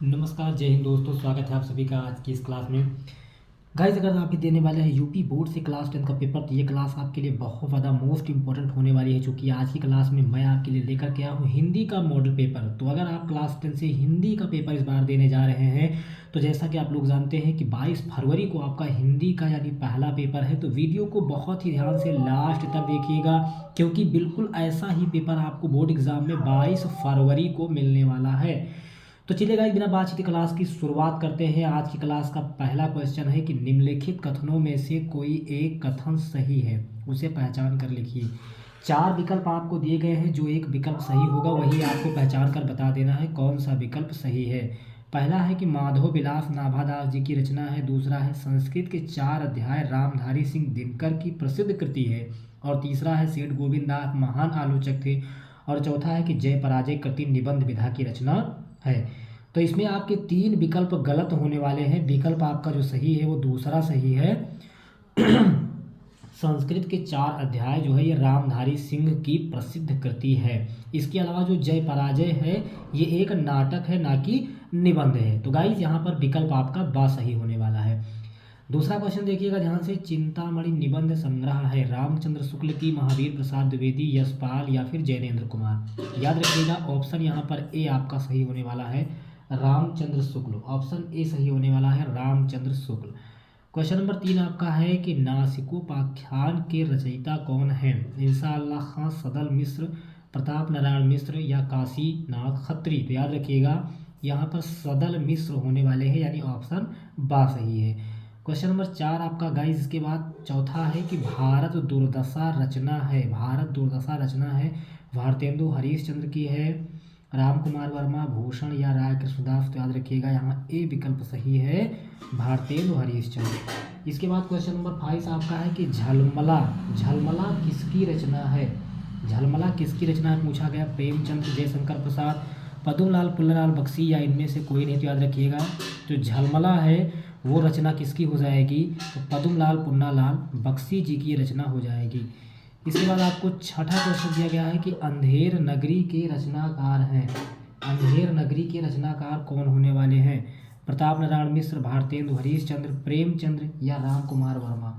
नमस्कार, जय हिंद दोस्तों। स्वागत है आप सभी का आज की इस क्लास में। गाइस, अगर आप भी देने वाले हैं यूपी बोर्ड से क्लास 10 का पेपर, तो ये क्लास आपके लिए बहुत ज़्यादा मोस्ट इंपॉर्टेंट होने वाली है, क्योंकि आज की क्लास में मैं आपके लिए लेकर के आया हूँ हिंदी का मॉडल पेपर। तो अगर आप क्लास 10 से हिंदी का पेपर इस बार देने जा रहे हैं, तो जैसा कि आप लोग जानते हैं कि 22 फरवरी को आपका हिंदी का यानी पहला पेपर है। तो वीडियो को बहुत ही ध्यान से लास्ट तक देखिएगा, क्योंकि बिल्कुल ऐसा ही पेपर आपको बोर्ड एग्जाम में 22 फरवरी को मिलने वाला है। तो चलिए गाइस, बिना बातचीत की क्लास की शुरुआत करते हैं। आज की क्लास का पहला क्वेश्चन है कि निम्नलिखित कथनों में से कोई एक कथन सही है, उसे पहचान कर लिखिए। 4 विकल्प आपको दिए गए हैं, जो एक विकल्प सही होगा वही आपको पहचान कर बता देना है कौन सा विकल्प सही है। पहला है कि माधव विलास नाभादास जी की रचना है। दूसरा है संस्कृत के 4 अध्याय रामधारी सिंह दिनकर की प्रसिद्ध कृति है। और तीसरा है सेठ गोविंद दास महान आलोचक थे। और चौथा है कि जय पराजय कृति निबंध विधा की रचना है। तो इसमें आपके 3 विकल्प गलत होने वाले हैं। विकल्प आपका जो सही है वो दूसरा सही है। संस्कृत के 4 अध्याय जो है ये रामधारी सिंह की प्रसिद्ध कृति है। इसके अलावा जो जय पराजय है ये एक नाटक है, ना कि निबंध है। तो गाइस, यहाँ पर विकल्प आपका बा सही होने वाला है। दूसरा क्वेश्चन देखिएगा ध्यान से। चिंतामणि निबंध संग्रह है रामचंद्र शुक्ल की, महावीर प्रसाद द्विवेदी, यशपाल या फिर जैनेन्द्र कुमार। याद रखिएगा, ऑप्शन यहाँ पर ए आपका सही होने वाला है, रामचंद्र शुक्ल। ऑप्शन ए सही होने वाला है, रामचंद्र शुक्ल। क्वेश्चन नंबर 3 आपका है कि नासिकोपाख्यान के रचयिता कौन है? इंशाअल्लाह खां, सदल मिश्र, प्रताप नारायण मिश्र या काशीनाथ खत्री। तो याद रखिएगा, यहाँ पर सदल मिश्र होने वाले हैं, यानी ऑप्शन बा सही है। क्वेश्चन नंबर 4 आपका गाइस, इसके बाद चौथा है कि भारत दुर्दशा रचना है। भारत दुर्दशा रचना है भारतेंदु हरीशचंद्र की है, राम कुमार वर्मा, भूषण या राय कृष्णदास। तो याद रखिएगा, यहाँ ए विकल्प सही है, भारतेंदु हरीशचंद्र। इसके बाद क्वेश्चन नंबर 5 आपका है कि झलमला, झलमला किसकी रचना है? झलमला किसकी रचना है पूछा गया। प्रेमचंद, जयशंकर प्रसाद, पद्मलाल पुल्ललाल बख्शी या इनमें से कोई नहीं। तो याद रखिएगा, जो झलमला है वो रचना किसकी हो जाएगी? तो पद्मलाल पुन्नालाल बख्शी जी की रचना हो जाएगी। इसके बाद आपको छठा क्वेश्चन दिया गया है कि अंधेर नगरी के रचनाकार हैं। अंधेर नगरी के रचनाकार कौन होने वाले हैं? प्रताप नारायण मिश्र, भारतेंदु हरीशचंद्र, प्रेमचंद्र या राम कुमार वर्मा।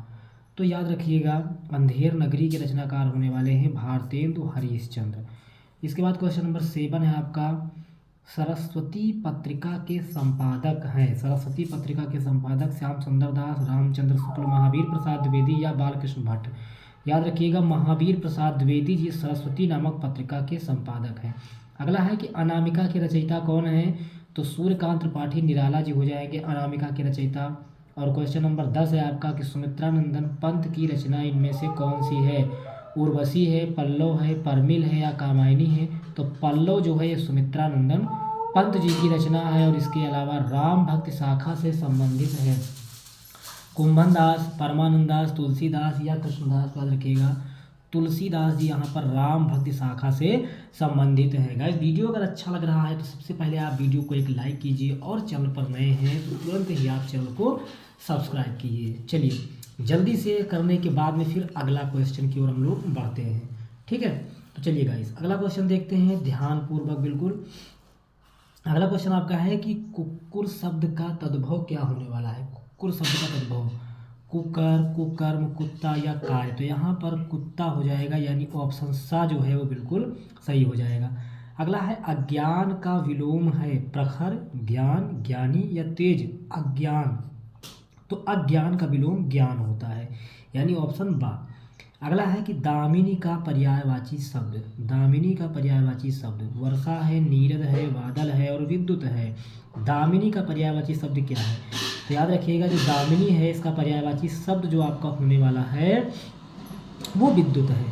तो याद रखिएगा, अंधेर नगरी के रचनाकार होने वाले हैं भारतेंदु हरीशचंद्र। इसके बाद क्वेश्चन नंबर 7 है आपका, सरस्वती पत्रिका के संपादक हैं। सरस्वती पत्रिका के संपादक श्याम सुंदर दास, रामचंद्र शुक्ल, महावीर प्रसाद द्विवेदी या बालकृष्ण भट्ट। याद रखिएगा, महावीर प्रसाद द्विवेदी जी सरस्वती नामक पत्रिका के संपादक हैं। अगला है कि अनामिका के रचयिता कौन है? तो सूर्यकांत त्रिपाठी निराला जी हो जाएंगे अनामिका के रचयिता। और क्वेश्चन नंबर 10 है आपका कि सुमित्रानंदन पंत की रचना इनमें से कौन सी है? उर्वशी है, पल्लव है, परमिल है या कामायनी है। तो पल्लव जो है ये सुमित्रानंदन पंत जी की रचना है। और इसके अलावा राम भक्त शाखा से संबंधित है कुंभन दास, परमानंद दास, तुलसीदास या कृष्णदास। याद रखिएगा, तुलसीदास जी यहाँ पर राम भक्ति शाखा से संबंधित है। गाइस, वीडियो अगर अच्छा लग रहा है तो सबसे पहले आप वीडियो को एक लाइक कीजिए, और चैनल पर नए हैं तो तुरंत ही आप चैनल को सब्सक्राइब कीजिए। चलिए, जल्दी से करने के बाद में फिर अगला क्वेश्चन की ओर हम लोग बढ़ते हैं, ठीक है। तो चलिए गाइस, अगला क्वेश्चन देखते हैं ध्यानपूर्वक बिल्कुल। अगला क्वेश्चन आपका है कि कुक्कुर शब्द का तद्भव क्या होने वाला है? कुक्कुर शब्द का तद्भव कुकर, कुकर्म, कुत्ता या काय। तो यहाँ पर कुत्ता हो जाएगा, यानी ऑप्शन सा जो है वो बिल्कुल सही हो जाएगा। अगला है अज्ञान का विलोम है प्रखर, ज्ञान, ज्ञानी या तेज। अज्ञान, तो अज्ञान का विलोम ज्ञान होता है, यानी ऑप्शन बा। अगला है कि दामिनी का पर्यायवाची शब्द। दामिनी का पर्यायवाची शब्द वर्षा है, नीरद है, बादल है और विद्युत है। दामिनी का पर्यायवाची शब्द क्या है? तो याद रखिएगा, जो दामिनी है इसका पर्यायवाची शब्द जो आपका होने वाला है वो विद्युत है।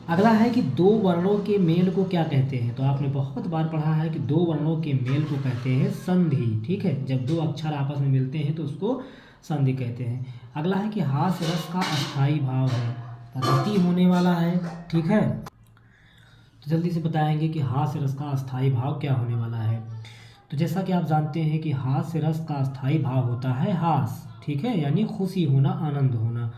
अगला है कि 2 वर्णों के मेल को क्या कहते हैं? तो आपने बहुत बार पढ़ा है कि 2 वर्णों के मेल को कहते हैं संधि, ठीक है। जब 2 अक्षर आपस में मिलते हैं तो उसको संधि कहते हैं। अगला है कि हास्य रस का अस्थाई भाव है, रति होने वाला है, ठीक है। तो जल्दी से बताएंगे कि हास्य रस का अस्थाई भाव क्या होने वाला है। तो जैसा कि आप जानते हैं कि हास्य रस का अस्थाई भाव होता है हास, ठीक है, यानी खुशी होना, आनंद होना।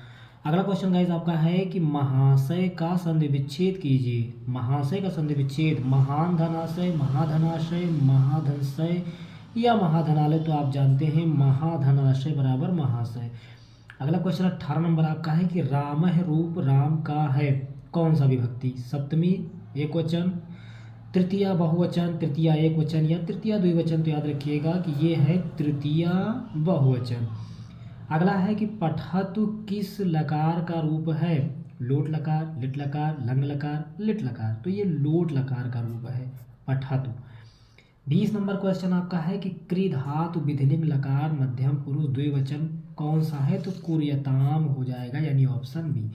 अगला क्वेश्चन गाइस आपका है कि महाशय का संधि विच्छेद कीजिए। महाशय का संधि विच्छेद, महान धनाशय, महाधनाशय, महाधनशय या महाधनालय तो आप जानते हैं महाधनाशय बराबर महाशय। अगला क्वेश्चन 18 नंबर आपका है कि राम है रूप राम का है कौन सा विभक्ति? सप्तमी एक वचन, तृतीया बहुवचन, तृतीया एक वचन या तृतीया द्विवचन। तो याद रखिएगा कि ये है तृतीया बहुवचन। अगला है कि पठतु किस लकार का रूप है? लोट लकार, लिट लकार, लंग लकार, लिट लकार। तो ये लोट लकार का रूप है पठतु। 20 नंबर क्वेश्चन आपका है कि क्री धातु विधिलिंग लकार मध्यम पुरुष द्विवचन कौन सा है? तो कुर्यताम हो जाएगा, यानी ऑप्शन बी।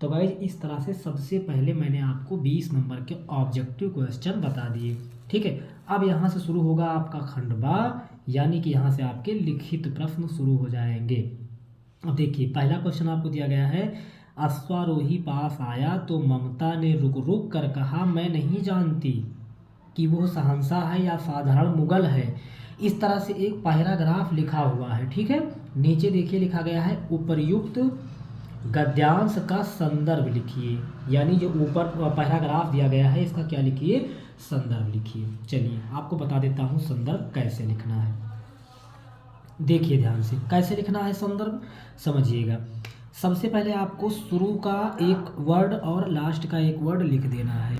तो गाइस इस तरह से सबसे पहले मैंने आपको 20 नंबर के ऑब्जेक्टिव क्वेश्चन बता दिए। ठीक है, अब यहाँ से शुरू होगा आपका खंड बा, यानी कि यहाँ से आपके लिखित प्रश्न शुरू हो जाएंगे। अब देखिए पहला क्वेश्चन आपको दिया गया है, अश्वारोही पास आया तो ममता ने रुक रुक कर कहा मैं नहीं जानती कि वो शहंशाह है या साधारण मुगल है। इस तरह से एक पैराग्राफ लिखा हुआ है। ठीक है, नीचे देखिए लिखा गया है उपर्युक्त गद्यांश का संदर्भ लिखिए, यानी जो ऊपर पैराग्राफ दिया गया है इसका क्या लिखिए? संदर्भ लिखिए। चलिए आपको बता देता हूँ संदर्भ कैसे लिखना है। देखिए ध्यान से कैसे लिखना है संदर्भ, समझिएगा। सबसे पहले आपको शुरू का एक वर्ड और लास्ट का एक वर्ड लिख देना है।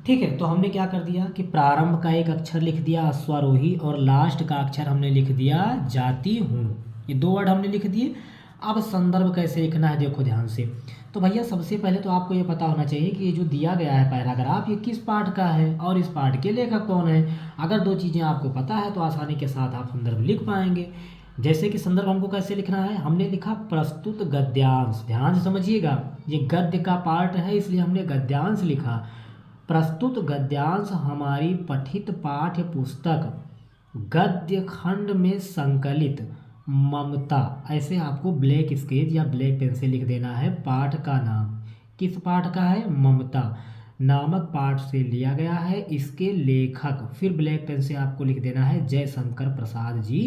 ठीक है, तो हमने क्या कर दिया कि प्रारंभ का एक अक्षर लिख दिया अश्वारोही और लास्ट का अक्षर हमने लिख दिया जाती हूँ। ये दो वर्ड हमने लिख दिए। अब संदर्भ कैसे लिखना है देखो ध्यान से। तो भैया सबसे पहले तो आपको ये पता होना चाहिए कि ये जो दिया गया है पैराग्राफ ये किस पाठ का है और इस पाठ के लेखक कौन है। अगर दो चीज़ें आपको पता है तो आसानी के साथ आप संदर्भ लिख पाएंगे। जैसे कि संदर्भ हमको कैसे लिखना है, हमने लिखा प्रस्तुत गद्यांश। ध्यान से समझिएगा, ये गद्य का पार्ट है इसलिए हमने गद्यांश लिखा। प्रस्तुत गद्यांश हमारी पठित पाठ्य पुस्तक गद्य खंड में संकलित ममता। ऐसे आपको ब्लैक स्केच या ब्लैक पेन से लिख देना है। पाठ का नाम किस पाठ का है? ममता नामक पाठ से लिया गया है। इसके लेखक फिर ब्लैक पेन से आपको लिख देना है जयशंकर प्रसाद जी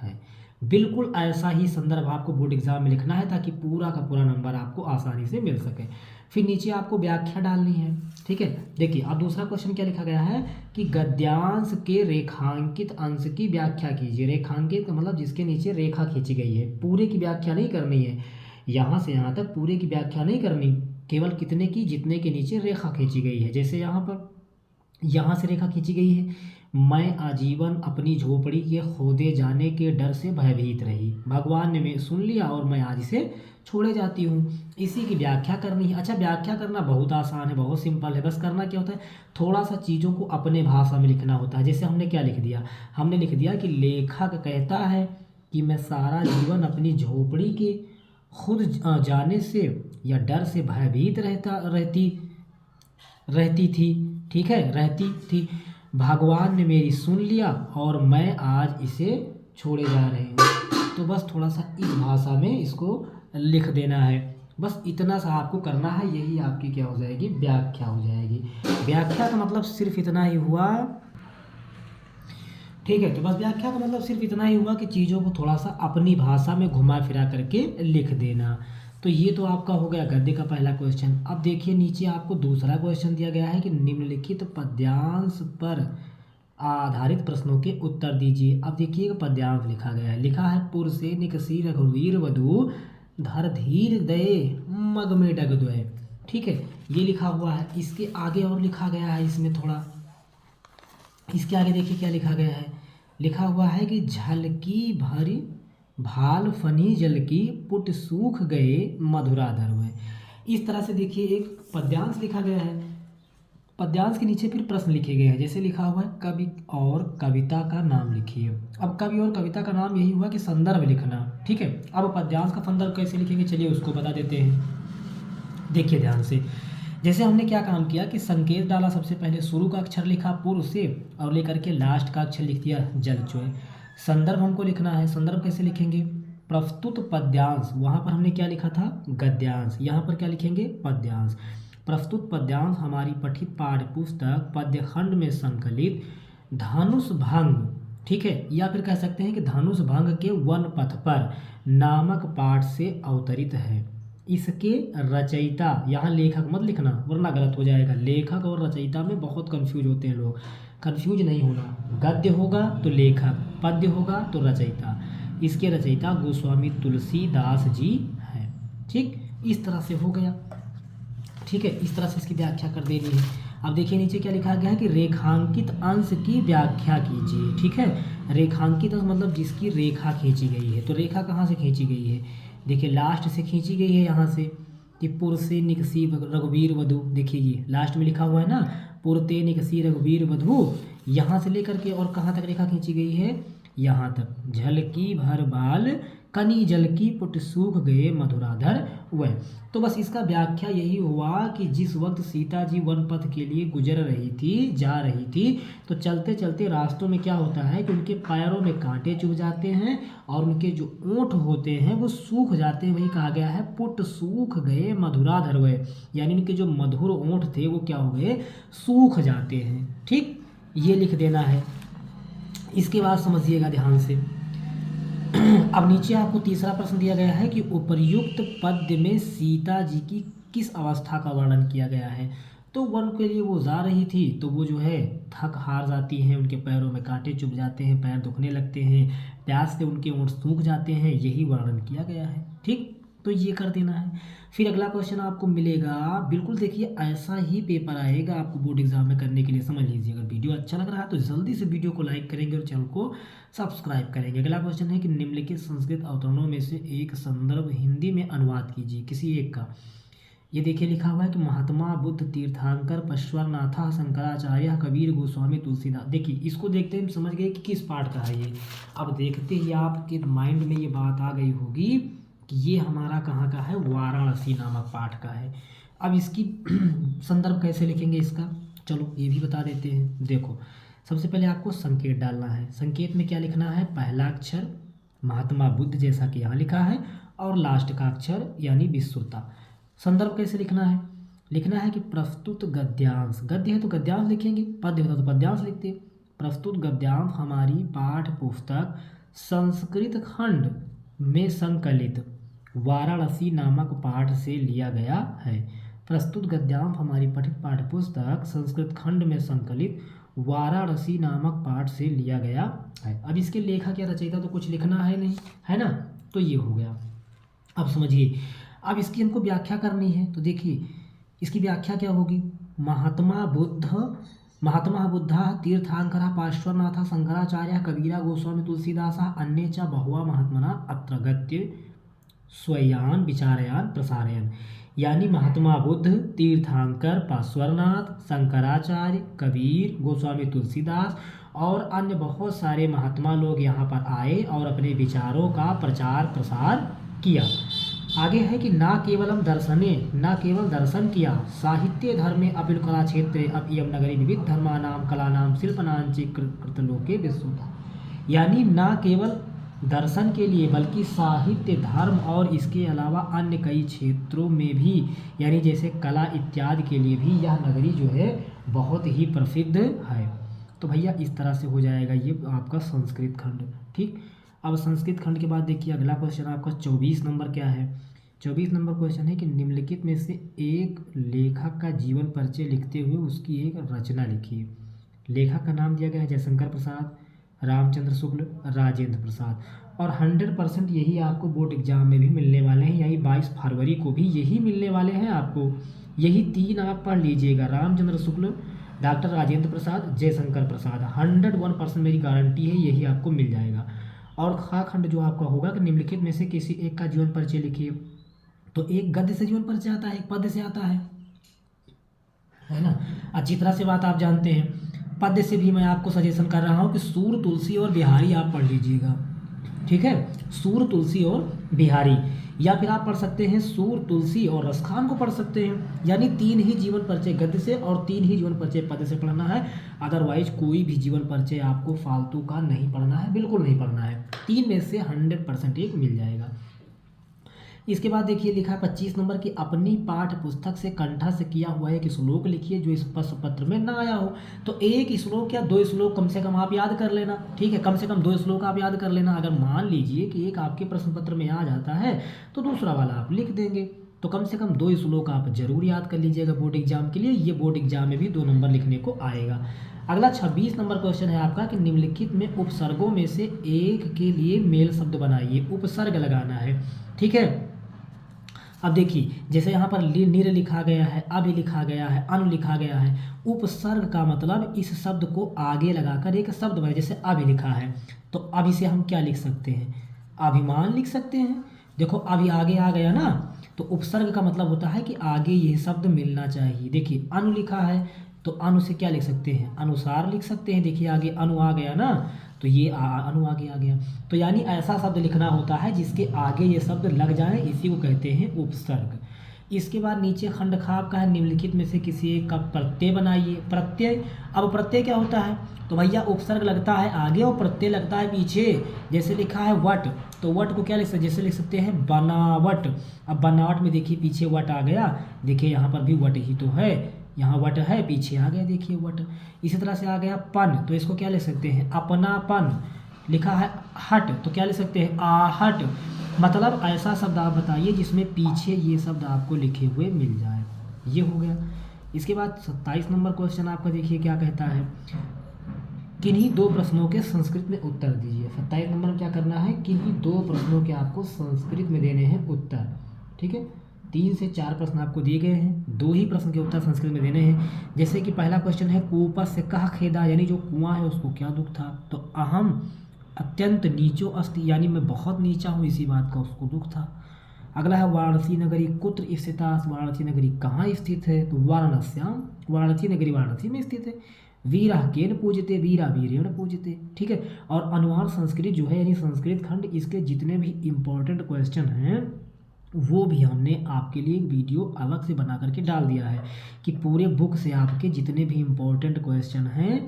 है। बिल्कुल ऐसा ही संदर्भ आपको बोर्ड एग्जाम में लिखना है ताकि पूरा का पूरा नंबर आपको आसानी से मिल सके। फिर नीचे आपको व्याख्या डालनी है। ठीक है, देखिए अब दूसरा क्वेश्चन क्या लिखा गया है कि गद्यांश के रेखांकित अंश की व्याख्या कीजिए। रेखांकित मतलब जिसके नीचे रेखा खींची गई है, पूरे की व्याख्या नहीं करनी है। यहाँ से यहाँ तक पूरे की व्याख्या नहीं करनी, केवल कितने की? जितने के नीचे रेखा खींची गई है। जैसे यहाँ पर यहाँ से रेखा खींची गई है, मैं आजीवन अपनी झोपड़ी के खोदे जाने के डर से भयभीत रही, भगवान ने मैं सुन लिया और मैं आज इसे छोड़े जाती हूँ। इसी की व्याख्या करनी है। अच्छा, व्याख्या करना बहुत आसान है, बहुत सिंपल है। बस करना क्या होता है, थोड़ा सा चीज़ों को अपने भाषा में लिखना होता है। जैसे हमने क्या लिख दिया, हमने लिख दिया कि लेखक कहता है कि मैं सारा जीवन अपनी झोपड़ी के खुद जाने से या डर से भयभीत रहती थी। ठीक है, रहती थी। भगवान ने मेरी सुन लिया और मैं आज इसे छोड़े जा रही हूँ। तो बस थोड़ा सा इस भाषा में इसको लिख देना है। बस इतना सा आपको करना है, यही आपकी क्या हो जाएगी? व्याख्या हो जाएगी। व्याख्या का मतलब सिर्फ इतना ही हुआ। ठीक है, तो बस व्याख्या का मतलब सिर्फ इतना ही हुआ कि चीज़ों को थोड़ा सा अपनी भाषा में घुमा फिरा करके लिख देना। तो ये तो आपका हो गया गद्य का पहला क्वेश्चन। अब देखिए नीचे आपको दूसरा क्वेश्चन दिया गया है कि निम्नलिखित पद्यांश पर आधारित प्रश्नों के उत्तर दीजिए। अब देखिए पद्यांश लिखा गया है, लिखा है पुर से निकसी रघुवीर वधु धर धीर दये मग में डग द्वय। ठीक है, ये लिखा हुआ है। इसके आगे और लिखा गया है, इसमें थोड़ा इसके आगे देखिए क्या लिखा गया है। लिखा हुआ है कि झलकी भरी भाल फनी जल की पुट सूख गए मधुराधर हुए। इस तरह से देखिए एक पद्यांश लिखा गया है। पद्यांश के नीचे फिर प्रश्न लिखे गए हैं। जैसे लिखा हुआ है कवि और कविता का नाम लिखिए। अब कवि और कविता का नाम यही हुआ कि संदर्भ लिखना। ठीक है, अब पद्यांश का संदर्भ कैसे लिखेंगे चलिए उसको बता देते हैं। देखिए ध्यान से, जैसे हमने क्या काम किया कि संकेत डाला। सबसे पहले शुरू का अक्षर लिखा पूर्व से और लेकर के लास्ट का अक्षर लिख दिया जलचोय। संदर्भ हमको लिखना है। संदर्भ कैसे लिखेंगे? प्रस्तुत पद्यांश, वहाँ पर हमने क्या लिखा था? गद्यांश। यहाँ पर क्या लिखेंगे? पद्यांश। प्रस्तुत पद्यांश हमारी पठित पाठ्य पुस्तक पद्यखंड में संकलित धनुष भंग, ठीक है, या फिर कह सकते हैं कि धनुष भंग के वन पथ पर नामक पाठ से अवतरित है। इसके रचयिता, यहाँ लेखक मत लिखना वरना गलत हो जाएगा। लेखक और रचयिता में बहुत कंफ्यूज होते हैं लोग। कंफ्यूज नहीं होना, गद्य होगा तो लेखक, पद्य होगा तो रचयिता। इसके रचयिता गोस्वामी तुलसीदास जी हैं। ठीक, इस तरह से हो गया। ठीक है, इस तरह से इसकी व्याख्या कर देनी है। अब देखिए नीचे क्या लिखा गया है कि रेखांकित अंश की व्याख्या कीजिए। ठीक है, रेखांकित अंश मतलब जिसकी रेखा खींची गई है। तो रेखा कहाँ से खींची गई है? देखिए लास्ट से खींची गई है, यहाँ से कि पुरसे निकसी रघुवीर वधु। देखिए ये लास्ट में लिखा हुआ है ना, पुरते निकसी रघुवीर वधु, यहाँ से लेकर के और कहाँ तक रेखा खींची गई है? यहाँ तक। झलकी भर बाल कनी जल की पुट सूख गए मधुराधर वह। तो बस इसका व्याख्या यही हुआ कि जिस वक्त सीता जी वन पथ के लिए गुजर रही थी, जा रही थी, तो चलते चलते रास्तों में क्या होता है कि उनके पैरों में कांटे चुभ जाते हैं और उनके जो ऊँट होते हैं वो सूख जाते हैं। वही कहा गया है पुट सूख गए मधुराधर वह, यानी उनके जो मधुर ऊँट थे वो क्या हुए? सूख जाते हैं। ठीक, ये लिख देना है। इसके बाद समझिएगा ध्यान से। अब नीचे आपको तीसरा प्रश्न दिया गया है कि उपर्युक्त पद्य में सीता जी की किस अवस्था का वर्णन किया गया है? तो वन के लिए वो जा रही थी, तो वो जो है थक हार जाती हैं, उनके पैरों में कांटे चुभ जाते हैं, पैर दुखने लगते हैं, प्यास से उनके ऊँट सूख जाते हैं, यही वर्णन किया गया है। ठीक, तो ये कर देना है। फिर अगला क्वेश्चन आपको मिलेगा, बिल्कुल देखिए ऐसा ही पेपर आएगा आपको बोर्ड एग्जाम में करने के लिए, समझ लीजिए। अगर वीडियो अच्छा लग रहा है तो जल्दी से वीडियो को लाइक करेंगे और चैनल को सब्सक्राइब करेंगे। अगला क्वेश्चन है कि निम्नलिखित संस्कृत अवतरणों में से एक संदर्भ हिंदी में अनुवाद कीजिए, किसी एक का। ये देखिए लिखा हुआ है कि महात्मा बुद्ध, तीर्थंकर, पश्वरनाथा, शंकराचार्य, कबीर, गोस्वामी, तुलसीदास। देखिए इसको देखते ही समझ गए कि किस पाठ का है ये। अब देखते ही आपके माइंड में ये बात आ गई होगी कि ये हमारा कहाँ का है? वाराणसी नामक पाठ का है। अब इसकी संदर्भ कैसे लिखेंगे इसका, चलो ये भी बता देते हैं। देखो सबसे पहले आपको संकेत डालना है। संकेत में क्या लिखना है? पहला अक्षर महात्मा बुद्ध जैसा कि यहाँ लिखा है और लास्ट का अक्षर यानी विश्रुता। संदर्भ कैसे लिखना है? लिखना है कि प्रस्तुत गद्यांश, गद्य है तो गद्यांश लिखेंगे, पद्य होता तो पद्यांश लिखते। प्रस्तुत गद्यांश हमारी पाठ्य पुस्तक संस्कृत खंड में संकलित वाराणसी नामक पाठ से लिया गया है। प्रस्तुत गद्यांश हमारी पठित पाठ्य पुस्तक संस्कृत खंड में संकलित वाराणसी नामक पाठ से लिया गया है। अब इसके लेखक या रचयिता तो कुछ लिखना है नहीं, है ना, तो ये हो गया। अब समझिए, अब इसकी हमको व्याख्या करनी है। तो देखिए इसकी व्याख्या क्या होगी? महात्मा बुद्धा तीर्थंकरा, पार्श्वनाथ, शंकराचार्य, कबीरा, गोस्वामी, तुलसीदास, अन्ये च बहुवा महात्मना अत्र गद्य स्वयान विचारयान प्रसारयन। यानी महात्मा बुद्ध, तीर्थंकर, पार्श्वनाथ, शंकराचार्य, कबीर, गोस्वामी तुलसीदास और अन्य बहुत सारे महात्मा लोग यहाँ पर आए और अपने विचारों का प्रचार प्रसार किया। आगे है कि ना केवल दर्शन किया, साहित्य धर्मे अपिल कला क्षेत्रे अपियम नगरी विविध धर्मानाम कलानाम शिल्पनांच कृतलोके विश्वता। यानी ना केवल दर्शन के लिए बल्कि साहित्य, धर्म और इसके अलावा अन्य कई क्षेत्रों में भी, यानी जैसे कला इत्यादि के लिए भी यह नगरी जो है बहुत ही प्रसिद्ध है। तो भैया इस तरह से हो जाएगा ये आपका संस्कृत खंड। ठीक, अब संस्कृत खंड के बाद देखिए अगला क्वेश्चन आपका 24 नंबर क्या है? 24 नंबर क्वेश्चन है कि निम्नलिखित में से एक लेखक का जीवन परिचय लिखते हुए उसकी एक रचना लिखिए। लेखक का नाम दिया गया है जयशंकर प्रसाद, रामचंद्र शुक्ल, राजेंद्र प्रसाद। और 100% यही आपको बोर्ड एग्जाम में भी मिलने वाले हैं, यही 22 फरवरी को भी यही मिलने वाले हैं आपको। यही तीन आप पढ़ लीजिएगा, रामचंद्र शुक्ल, डॉक्टर राजेंद्र प्रसाद, जयशंकर प्रसाद। 101% मेरी गारंटी है यही आपको मिल जाएगा। और खा खंड जो आपका होगा कि निम्नलिखित में से किसी एक का जीवन परिचय लिखिए। तो एक गद्य से जीवन परिचय आता है, एक पद्य से आता है ना। अच्छी तरह से बात आप जानते हैं। पद्य से भी मैं आपको सजेशन कर रहा हूँ कि सूर, तुलसी और बिहारी आप पढ़ लीजिएगा। ठीक है, सूर, तुलसी और बिहारी, या फिर आप पढ़ सकते हैं सूर, तुलसी और रसखान को पढ़ सकते हैं। यानी 3 ही जीवन परिचय गद्य से और 3 ही जीवन परिचय पद्य से पढ़ना है। अदरवाइज कोई भी जीवन परिचय आपको फालतू का नहीं पढ़ना है, बिल्कुल नहीं पढ़ना है। 3 में से 100% एक मिल जाएगा। इसके बाद देखिए लिखा है 25 नंबर की अपनी पाठ्य पुस्तक से कंठस्थ किया हुआ एक श्लोक लिखिए जो इस प्रश्न पत्र में ना आया हो। तो एक श्लोक या 2 श्लोक कम से कम आप याद कर लेना। ठीक है, कम से कम 2 श्लोक आप याद कर लेना। अगर मान लीजिए कि एक आपके प्रश्न पत्र में आ जाता है तो दूसरा वाला आप लिख देंगे। तो कम से कम 2 श्लोक आप जरूर याद कर लीजिएगा बोर्ड एग्जाम के लिए। ये बोर्ड एग्जाम में भी 2 नंबर लिखने को आएगा। अगला 26 नंबर क्वेश्चन है आपका कि निम्नलिखित में उपसर्गों में से एक के लिए मेल शब्द बनाइए, उपसर्ग लगाना है। ठीक है, अब देखिए जैसे यहाँ पर निर लिखा गया है, अभि लिखा गया है, अनु लिखा गया है। उपसर्ग का मतलब इस शब्द को आगे लगाकर एक शब्द बने, जैसे अभि लिखा है तो अभि से हम क्या लिख सकते हैं, अभिमान लिख सकते हैं। देखो अभी आगे आ गया ना, तो उपसर्ग का मतलब होता है कि आगे ये शब्द मिलना चाहिए। देखिए अनु लिखा है तो अनु से क्या लिख सकते हैं, अनुसार लिख सकते हैं। देखिए आगे अनु आ गया ना, तो ये अनु आगे आ गया। तो यानी ऐसा शब्द लिखना होता है जिसके आगे ये शब्द लग जाए, इसी को कहते हैं उपसर्ग। इसके बाद नीचे खंड खाप का है, निम्नलिखित में से किसी एक का प्रत्यय बनाइए। प्रत्यय, अब प्रत्यय क्या होता है, तो भैया उपसर्ग लगता है आगे और प्रत्यय लगता है पीछे। जैसे लिखा है वट, तो वट को क्या लिख सकते, जैसे लिख सकते हैं बनावट। अब बनावट में देखिए पीछे वट आ गया, देखिए यहाँ पर भी वट ही तो है, यहाँ वट है, पीछे आ गया देखिए वट। इसी तरह से आ गया पन, तो इसको क्या लिख सकते हैं, अपनापन। लिखा है हट, तो क्या लिख सकते हैं, आहट। मतलब ऐसा शब्द आप बताइए जिसमें पीछे ये शब्द आपको लिखे हुए मिल जाए। ये हो गया। इसके बाद 27 नंबर क्वेश्चन आपका देखिए क्या कहता है, किन्हीं दो प्रश्नों के संस्कृत में उत्तर दीजिए। 27 नंबर में क्या करना है, किन्हीं दो प्रश्नों के आपको संस्कृत में देने हैं उत्तर। ठीक है, 3 से 4 प्रश्न आपको दिए गए हैं, 2 ही प्रश्न के उत्तर संस्कृत में देने हैं। जैसे कि पहला क्वेश्चन है कूपस से कहा खेदा, यानी जो कुआं है उसको क्या दुख था, तो अहम अत्यंत नीचो अस्ति, यानी मैं बहुत नीचा हूँ, इसी बात का उसको दुख था। अगला है वाराणसी नगरी कुत्र स्थिता, वाराणसी नगरी कहाँ स्थित है, तो वाराणस्याम, वाराणसी नगरी वाराणसी में स्थित है। वीरा केन पूजते, वीरा वीरेण पूजते। ठीक है, और अनुवाद संस्कृत जो है यानी संस्कृत खंड, इसके जितने भी इम्पोर्टेंट क्वेश्चन हैं वो भी हमने आपके लिए एक वीडियो अलग से बना करके डाल दिया है कि पूरे बुक से आपके जितने भी इम्पोर्टेंट क्वेश्चन हैं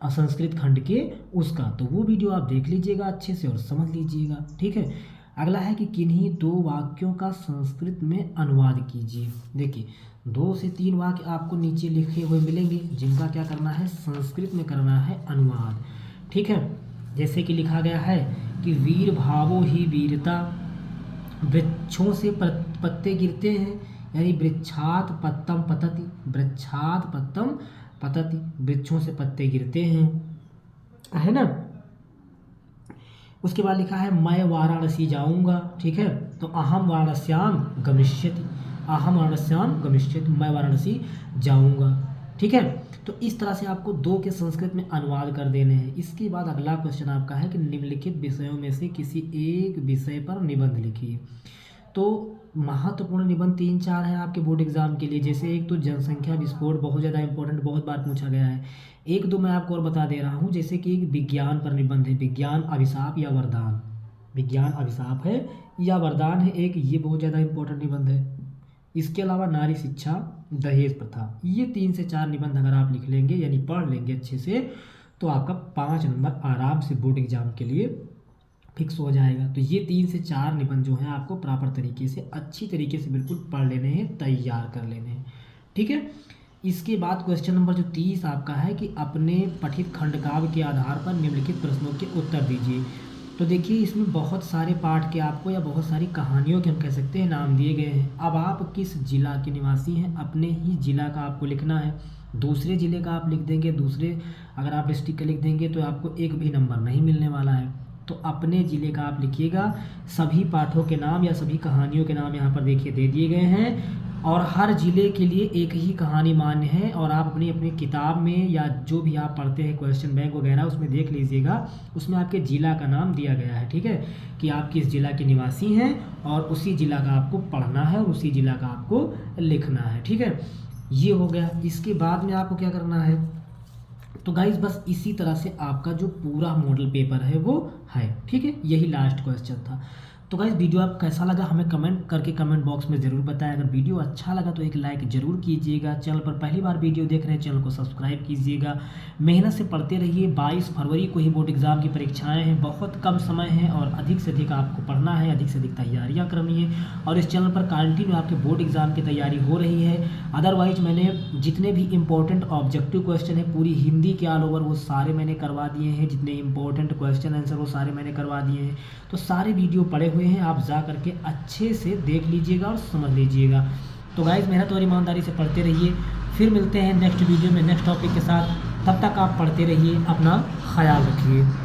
संस्कृत खंड के, उसका तो वो वीडियो आप देख लीजिएगा अच्छे से और समझ लीजिएगा। ठीक है, अगला है कि किन्हीं 2 वाक्यों का संस्कृत में अनुवाद कीजिए। देखिए 2 से 3 वाक्य आपको नीचे लिखे हुए मिलेंगे जिनका क्या करना है, संस्कृत में करना है अनुवाद। ठीक है, जैसे कि लिखा गया है कि वीर भावो ही वीरता, वृक्षों से पत्ते गिरते हैं, यानी वृक्षात पत्तम पतति, वृक्षात पत्तम पतति, वृक्षों से पत्ते गिरते हैं, है ना। उसके बाद लिखा है मैं वाराणसी जाऊंगा। ठीक है, तो अहम वाराणस्याम गमिष्यति, अहम वाराणस्याम गमिष्यति, मैं वाराणसी जाऊंगा। ठीक है, तो इस तरह से आपको 2 के संस्कृत में अनुवाद कर देने हैं। इसके बाद अगला क्वेश्चन आपका है कि निम्नलिखित विषयों में से किसी एक विषय पर निबंध लिखिए। तो महत्वपूर्ण निबंध 3-4 है आपके बोर्ड एग्जाम के लिए। जैसे एक तो जनसंख्या विस्फोट, बहुत ज़्यादा इंपॉर्टेंट, बहुत बार पूछा गया है। 1-2 मैं आपको और बता दे रहा हूँ, जैसे कि एक विज्ञान पर निबंध है, विज्ञान अभिशाप या वरदान, विज्ञान अभिशाप है या वरदान है एक, ये बहुत ज़्यादा इंपॉर्टेंट निबंध है। इसके अलावा नारी शिक्षा, दहेज प्रथा, ये 3 से 4 निबंध अगर आप लिख लेंगे यानी पढ़ लेंगे अच्छे से, तो आपका 5 नंबर आराम से बोर्ड एग्जाम के लिए फिक्स हो जाएगा। तो ये 3 से 4 निबंध जो हैं आपको प्रॉपर तरीके से, अच्छी तरीके से बिल्कुल पढ़ लेने हैं, तैयार कर लेने हैं। ठीक है, इसके बाद क्वेश्चन नंबर जो 30 आपका है कि अपने पठित खंडकाव्य के आधार पर निम्नलिखित प्रश्नों के उत्तर दीजिए। तो देखिए इसमें बहुत सारे पाठ के आपको या बहुत सारी कहानियों के हम कह सकते हैं नाम दिए गए हैं। अब आप किस जिला के निवासी हैं, अपने ही जिला का आपको लिखना है। दूसरे ज़िले का आप लिख देंगे, दूसरे अगर आप डिस्ट्रिक्ट का लिख देंगे तो आपको एक भी नंबर नहीं मिलने वाला है। तो अपने ज़िले का आप लिखिएगा। सभी पाठों के नाम या सभी कहानियों के नाम यहाँ पर देखिए दे दिए गए हैं, और हर ज़िले के लिए एक ही कहानी मान्य है। और आप अपनी अपनी किताब में या जो भी आप पढ़ते हैं क्वेश्चन बैंक वगैरह, उसमें देख लीजिएगा, उसमें आपके ज़िला का नाम दिया गया है। ठीक है, कि आप किस ज़िला के निवासी हैं और उसी ज़िला का आपको पढ़ना है और उसी ज़िला का आपको लिखना है। ठीक है, ये हो गया। इसके बाद में आपको क्या करना है, तो गाइज बस इसी तरह से आपका जो पूरा मॉडल पेपर है वो है। ठीक है, यही लास्ट क्वेश्चन था। तो गाइस वीडियो आप कैसा लगा हमें कमेंट करके कमेंट बॉक्स में ज़रूर बताएं। अगर वीडियो अच्छा लगा तो एक लाइक ज़रूर कीजिएगा। चैनल पर पहली बार वीडियो देख रहे हैं, चैनल को सब्सक्राइब कीजिएगा। मेहनत से पढ़ते रहिए। 22 फरवरी को ही बोर्ड एग्ज़ाम की परीक्षाएं हैं, बहुत कम समय है और अधिक से अधिक आपको पढ़ना है, अधिक से अधिक तैयारियाँ करनी है। और इस चैनल पर कंटिन्यू आपके बोर्ड एग्ज़ाम की तैयारी हो रही है। अदरवाइज मैंने जितने भी इंपॉर्टेंट ऑब्जेक्टिव क्वेश्चन है पूरी हिंदी के ऑल ओवर वो सारे मैंने करवा दिए हैं। जितने इंपॉर्टेंट क्वेश्चन आंसर वो सारे मैंने करवा दिए हैं। तो सारे वीडियो पड़े हुए हैं, आप जा करके अच्छे से देख लीजिएगा और समझ लीजिएगा। तो गाइस मेहनत और ईमानदारी से पढ़ते रहिए। फिर मिलते हैं नेक्स्ट वीडियो में नेक्स्ट टॉपिक के साथ। तब तक आप पढ़ते रहिए, अपना ख्याल रखिए।